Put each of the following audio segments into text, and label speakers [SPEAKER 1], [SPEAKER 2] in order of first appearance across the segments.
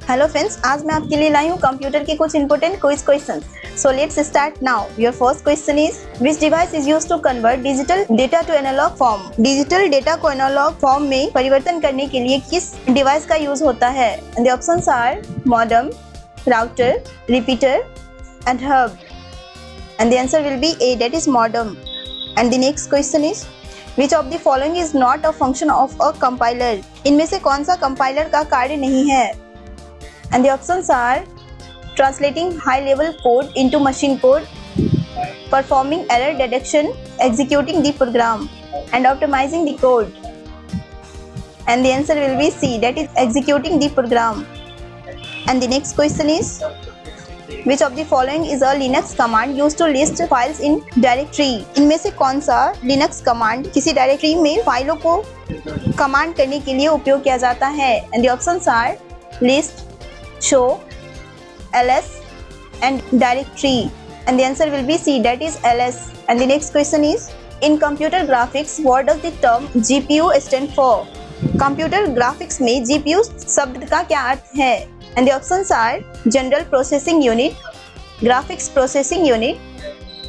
[SPEAKER 1] Hello friends, आज मैं आपके लिए लाई हूँ कंप्यूटर के कुछ important quiz questions. So let's start now. Your first question is which device is used to convert digital data to analog form. Digital data को analog form में परिवर्तन करने के लिए किस डिवाइस का यूज होता है? And the options are modem, router, repeater and hub. And the answer will be A, that is modem. And the next question is which of the following is not a function of a compiler. इनमें से कौन सा compiler का कार्य नहीं है? And the options are translating high-level code into machine code, performing error detection, executing the program, and optimizing the code. And the answer will be C, that is executing the program. And the next question is which of the following is a Linux command used to list files in directory? इनमें से कौन सा Linux command किसी directory में फाइलों को command करने के लिए उपयोग किया जाता है? And the options are list, show, ls and directory. And the answer will be C, that is ls. And the next question is in computer graphics what does the term GPU stand for? Computer graphics में GPU शब्द का क्या अर्थ है? And the options are general processing unit, graphics processing unit,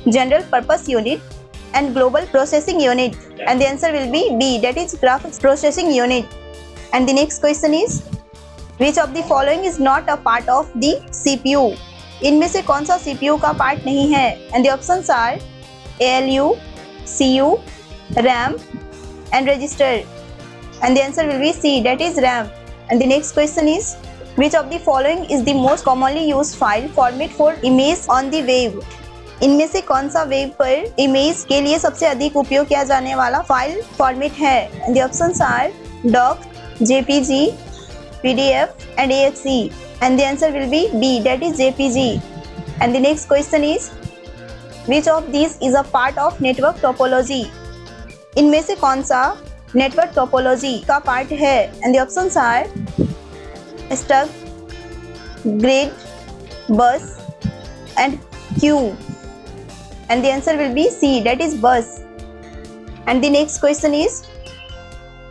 [SPEAKER 1] general purpose unit and global processing unit. And the answer will be B, that is graphics processing unit. And the next question is Which of the following is not a part of the CPU? इनमें से कौन सा CPU का part नहीं है? And the options are ALU, CU, RAM and register. And the answer will be C, that is RAM. And the next question is which of the following is the most commonly used file format for image on the web? इनमें से कौन सा web पर image के लिए सबसे अधिक उपयोग किया जाने वाला फाइल फॉर्मेट है? And the options are doc, JPG, PDF and AXE. And the answer will be B, that is JPG. And the next question is which of these is a part of network topology? इनमें से कौन सा network topology का part है? And the options are stack, grid, bus and queue. And the answer will be C, that is bus. And the next question is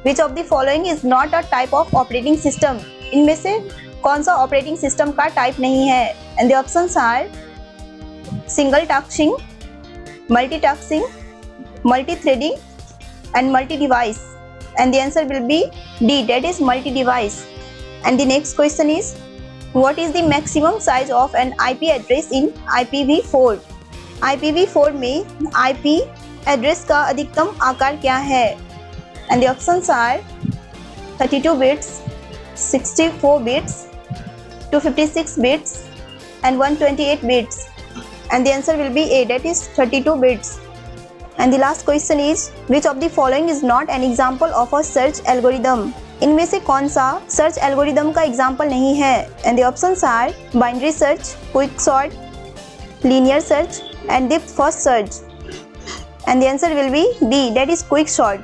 [SPEAKER 1] which of the following is not a type of operating system? इनमें से कौन सा operating system का type नहीं है? And the options are single tasking, multitasking, multi-threading and multi-device. And the answer will be D, that is multi-device. And the next question is what is the maximum size of an IP address in IPv4? IPv4 में IP address का अधिकतम आकार क्या है? And the options are 32 bits, 64 bits, 256 bits and 128 bits. And the answer will be A, that is 32 bits. And the last question is which of the following is not an example of a search algorithm? इनमें से कौन सा search algorithm का example नहीं है? And the options are binary search, quick sort, linear search and depth first search. And the answer will be D, that is quick sort.